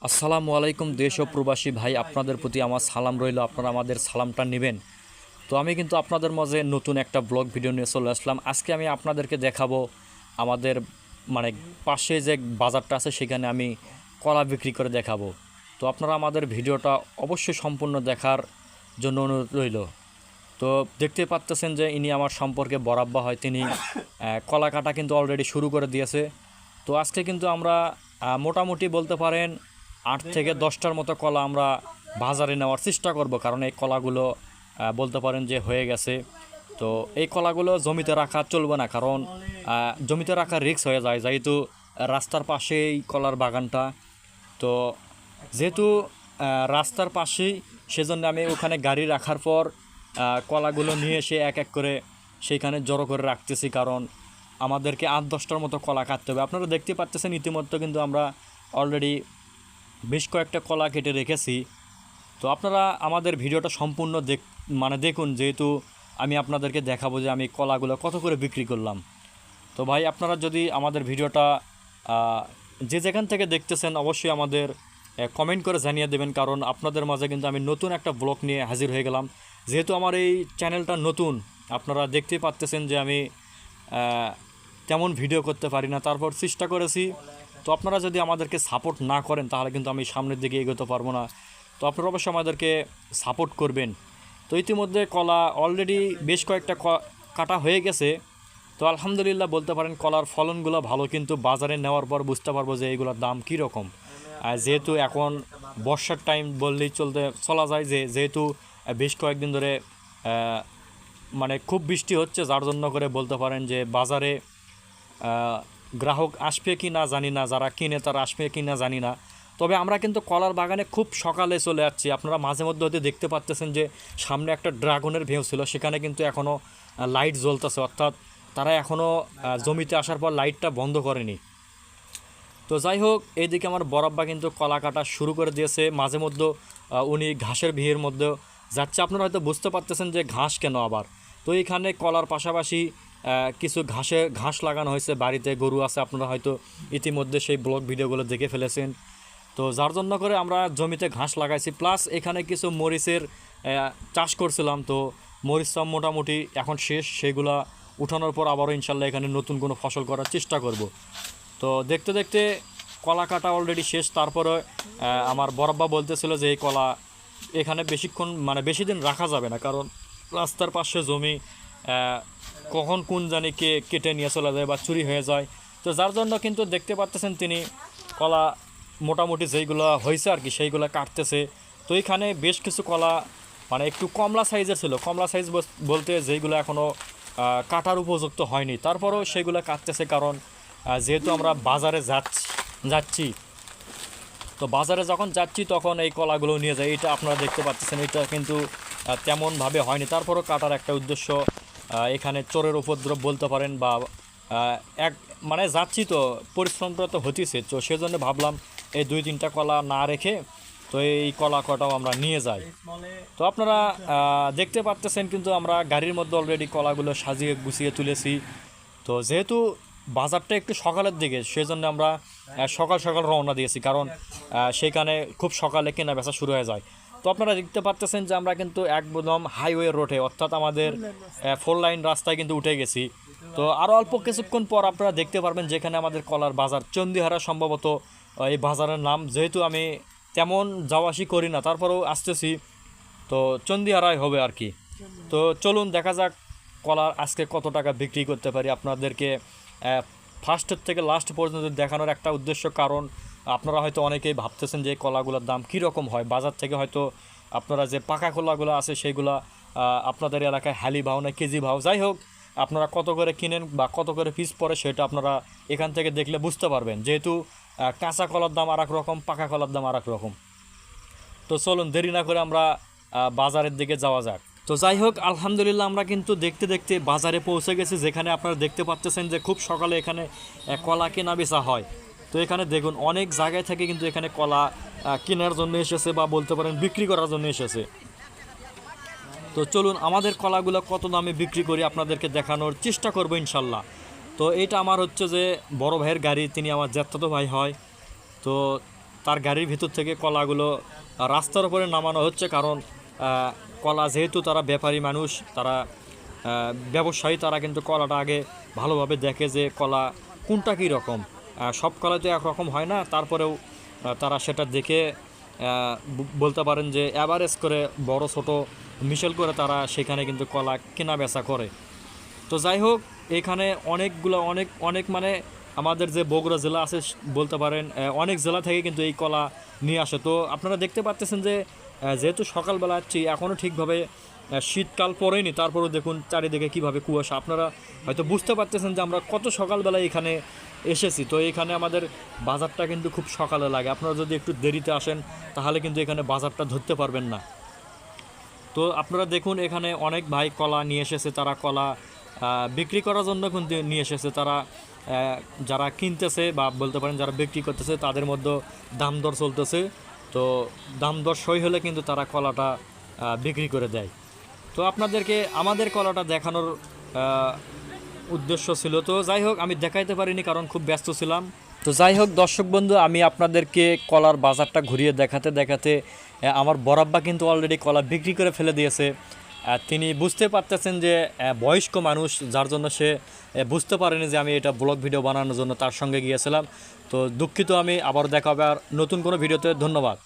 আসসালামু আলাইকুম দেশ ও প্রবাসী ভাই, আপনাদের প্রতি আমার সালাম রইল। আপনারা আমাদের সালামটা নেবেন। তো আমি কিন্তু আপনাদের মাঝে নতুন একটা ব্লগ ভিডিও নিয়ে চলে আসলাম। আজকে আমি আপনাদেরকে দেখাবো আমাদের মানে পাশে যে বাজারটা আছে সেখানে আমি কলা বিক্রি করে দেখাবো। তো আপনারা আমাদের ভিডিওটা অবশ্যই সম্পূর্ণ দেখার জন্য অনুরোধ রইল। তো দেখতে পাচ্তেছেন যে ইনি আমার সম্পর্কে বরাব্বা হয়, তিনি কলা কাটা কিন্তু অলরেডি শুরু করে দিয়েছে। তো আজকে কিন্তু আমরা মোটামুটি বলতে পারেন 8 থেকে 10টার মতো কলা আমরা বাজারে নেওয়ার চেষ্টা করব, কারণ এই কলাগুলো বলতে পারেন যে হয়ে গেছে। তো এই কলাগুলো জমিতে রাখা চলবে না, কারণ জমিতে রাখা রিস্ক হয়ে যায়, যেহেতু রাস্তার পাশেই কলার বাগানটা। তো যেহেতু রাস্তার পাশেই, সেজন্য আমি ওখানে গাড়ি রাখার পর কলাগুলো নিয়ে এসে এক এক করে সেইখানে জড়ো করে রাখতেছি, কারণ আমাদেরকে 8-10টার মতো কলা কাটতে হবে। আপনারা দেখতে পাচ্ছেন ইতিমধ্যে কিন্তু আমরা অলরেডি বেশ কয়েকটা কলা কেটে রেখেছি। তো আপনারা আমাদের ভিডিওটা সম্পূর্ণ দেখুন, যেহেতু আমি আপনাদেরকে দেখাবো যে আমি কলাগুলো কত করে বিক্রি করলাম। তো ভাই, আপনারা যদি আমাদের ভিডিওটা যে যেখান থেকে দেখতেছেন অবশ্যই আমাদের কমেন্ট করে জানিয়ে দেবেন, কারণ আপনাদের মাঝে কিন্তু আমি নতুন একটা ব্লগ নিয়ে হাজির হয়ে গেলাম। যেহেতু আমার এই চ্যানেলটা নতুন, আপনারা দেখতেই পাচ্তেছেন যে আমি তেমন ভিডিও করতে পারি না, তারপর চেষ্টা করেছি। তো আপনারা যদি আমাদেরকে সাপোর্ট না করেন তাহলে কিন্তু আমি সামনের দিকে এগোতে পারবো না। তো আপনারা অবশ্যই আমাদেরকে সাপোর্ট করবেন। তো ইতিমধ্যে কলা অলরেডি বেশ কয়েকটা কাটা হয়ে গেছে। তো আলহামদুলিল্লাহ বলতে পারেন কলার ফলনগুলো ভালো, কিন্তু বাজারে নেওয়ার পর বুঝতে পারবো যে এইগুলোর দাম কীরকম। যেহেতু এখন বর্ষার টাইম বললেই চলা যায়, যেহেতু বেশ কয়েকদিন ধরে মানে খুব বৃষ্টি হচ্ছে, যার জন্য করে বলতে পারেন যে বাজারে গ্রাহক আসবে কি না জানি না, যারা কিনে তারা আসবে কি না জানি না। তবে আমরা কিন্তু কলার বাগানে খুব সকালে চলে যাচ্ছি। আপনারা মাঝে মধ্যে হয়তো দেখতে পাচ্তেছেন যে সামনে একটা ড্রাগনের ভেউ ছিল, সেখানে কিন্তু এখনও লাইট জ্বলতেছে, অর্থাৎ তারা এখনও জমিতে আসার পর লাইটটা বন্ধ করেনি। তো যাই হোক, এইদিকে আমার বরাব্বা কিন্তু কলা কাটা শুরু করে দিয়েছে। মাঝে মধ্যে উনি ঘাসের ভিড়ের মধ্যে যাচ্ছে। আপনারা হয়তো বুঝতে পারতেছেন যে ঘাস কেন আবার। তো এইখানে কলার পাশাপাশি কিছু ঘাস লাগানো হয়েছে, বাড়িতে গরু আছে, আপনারা হয়তো ইতিমধ্যে সেই ব্লগ ভিডিওগুলো দেখে ফেলেছেন। তো যার জন্য করে আমরা জমিতে ঘাস লাগাইছি, প্লাস এখানে কিছু মরিচের চাষ করছিলাম। তো মরিচটা মোটামুটি এখন শেষ, সেগুলা উঠানোর পর আবারও ইনশাল্লাহ এখানে নতুন কোনো ফসল করার চেষ্টা করব। তো দেখতে দেখতে কলা কাটা অলরেডি শেষ। তারপরে আমার বরাব্বা বলতেছিল যে এই কলা এখানে বেশিক্ষণ মানে বেশি দিন রাখা যাবে না, কারণ রাস্তার পাশে জমি, কখন কোন জানি কে কেটে নিয়ে চলে যায় বা চুরি হয়ে যায়। তো যার জন্য কিন্তু দেখতে পাচ্তেছেন তিনি কলা মোটামুটি যেইগুলো হয়েছে আর কি সেইগুলো কাটতেছে। তো এইখানে বেশ কিছু কলা মানে একটু কমলা সাইজের ছিল, কমলা সাইজ বলতে যেইগুলো এখনও কাটার উপযুক্ত হয়নি, তারপরেও সেগুলো কাটতেছে, কারণ যেহেতু আমরা বাজারে যাচ্ছি। তো বাজারে যখন যাচ্ছি তখন এই কলাগুলো নিয়ে যাই। এটা আপনারা দেখতে পাচ্ছেন, এটা কিন্তু তেমনভাবে হয়নি, তারপরও কাটার একটা উদ্দেশ্য। এখানে চোরের উপদ্রব বলতে পারেন, বা এক মানে যাচ্ছি তো পরিশ্রমটা তো হতেছে, তো সেজন্য ভাবলাম এই 2-3টা কলা না রেখে তো এই কলা কটাও আমরা নিয়ে যাই। তো আপনারা দেখতে পাচ্ছেন কিন্তু আমরা গাড়ির মধ্যে অলরেডি কলাগুলো সাজিয়ে গুছিয়ে তুলেছি। তো যেহেতু বাজারটা একটু সকালের দিকে, সেজন্য আমরা সকাল সকাল রওনা দিয়েছি, কারণ সেখানে খুব সকালে কেনা বেচা শুরু হয়ে যায়। তো আপনারা দেখতে পাচ্ছেন যে আমরা কিন্তু একদম হাইওয়ে রোডে, অর্থাৎ আমাদের 4 লাইন রাস্তায় কিন্তু উঠে গেছি। তো আরও অল্প কিছুক্ষণ পর আপনারা দেখতে পারবেন যেখানে আমাদের কলার বাজার, চন্দিহারা সম্ভবত এই বাজারের নাম। যেহেতু আমি তেমন যাওয়া আসি করি না, তারপরেও আসতেছি, তো চন্দিহারাই হবে আর কি। তো চলুন দেখা যাক কলার আজকে কত টাকা বিক্রি করতে পারি। আপনাদেরকে ফার্স্টের থেকে লাস্ট পর্যন্ত দেখানোর একটা উদ্দেশ্য, কারণ আপনারা হয়তো অনেকেই ভাবতেছেন যে কলাগুলোর দাম কীরকম হয় বাজার থেকে। হয়তো আপনারা যে পাকা কলাগুলো আছে সেইগুলো আপনাদের এলাকায় হালি ভাও না কেজি ভাও, যাই হোক আপনারা কত করে কিনেন বা কত করে পিস পড়ে সেটা আপনারা এখান থেকে দেখলে বুঝতে পারবেন, যেহেতু কাঁচা কলার দাম আর এক রকম, পাকা কলার দাম আর এক রকম। তো চলুন দেরি না করে আমরা বাজারের দিকে যাওয়া যাক। তো যাই হোক, আলহামদুলিল্লাহ আমরা কিন্তু দেখতে দেখতে বাজারে পৌঁছে গেছি, যেখানে আপনারা দেখতে পাচ্ছেন যে খুব সকালে এখানে কলা কেনা বেচা হয়। তো এখানে দেখুন অনেক জায়গায় থেকে কিন্তু এখানে কলা কেনার জন্য এসেছে, বা বলতে পারেন বিক্রি করার জন্য এসেছে। তো চলুন আমাদের কলাগুলো কত দামে বিক্রি করি আপনাদেরকে দেখানোর চেষ্টা করবো ইনশাল্লাহ। তো এইটা আমার হচ্ছে যে বড় ভাইয়ের গাড়ি, তিনি আমার জ্যাঠাতো ভাই হয়। তো তার গাড়ির ভিতর থেকে কলাগুলো রাস্তার উপরে নামানো হচ্ছে, কারণ কলা যেহেতু তারা ব্যাপারী মানুষ, তারা ব্যবসায়ী, তারা কিন্তু কলাটা আগে ভালোভাবে দেখে যে কলা কোনটা কী রকম। সব কলা তো একরকম হয় না, তারপরেও তারা সেটা দেখে বলতে পারেন যে অ্যাভারেজ করে বড় ছোট মিশেল করে তারা সেখানে কিন্তু কলা কেনা বেচা করে। তো যাই হোক, এখানে অনেকগুলো অনেক মানে আমাদের যে বগুড়া জেলা আছে বলতে পারেন অনেক জেলা থেকে কিন্তু এই কলা নিয়ে আসে। তো আপনারা দেখতে পাচ্ছেন যে যেহেতু সকালবেলা আসছি, এখনও ঠিকভাবে শীতকাল পড়েনি, তারপরেও দেখুন চারিদিকে কীভাবে কুয়াশা। আপনারা হয়তো বুঝতে পারতেছেন যে আমরা কত সকালবেলায় এখানে এসেছি। তো এখানে আমাদের বাজারটা কিন্তু খুব সকালে লাগে, আপনারা যদি একটু দেরিতে আসেন তাহলে কিন্তু এখানে বাজারটা ধরতে পারবেন না। তো আপনারা দেখুন এখানে অনেক ভাই কলা নিয়ে এসেছে, তারা কলা বিক্রি করার জন্য কিন্তু নিয়ে এসেছে। তারা যারা কিনতেছে বা বলতে পারেন যারা বিক্রি করতেছে তাদের মধ্যে দাম দর চলতেছে। তো দাম দর সই হলে কিন্তু তারা কলাটা বিক্রি করে দেয়। তো আপনাদেরকে আমাদের কলাটা দেখানোর উদ্দেশ্য ছিল। তো যাই হোক, আমি দেখাইতে পারিনি কারণ খুব ব্যস্ত ছিলাম। তো যাই হোক দর্শক বন্ধু, আমি আপনাদেরকে কলার বাজারটা ঘুরিয়ে দেখাতে দেখাতে আমার বরাব্বা কিন্তু অলরেডি কলা বিক্রি করে ফেলে দিয়েছে। তিনি বুঝতে পারতেছেন যে বয়স্ক মানুষ, যার জন্য সে বুঝতে পারেনি যে আমি এটা ব্লগ ভিডিও বানানোর জন্য তার সঙ্গে গিয়েছিলাম। তো দুঃখিত, আমি আবার দেখা হবে আর নতুন কোনো ভিডিওতে। ধন্যবাদ।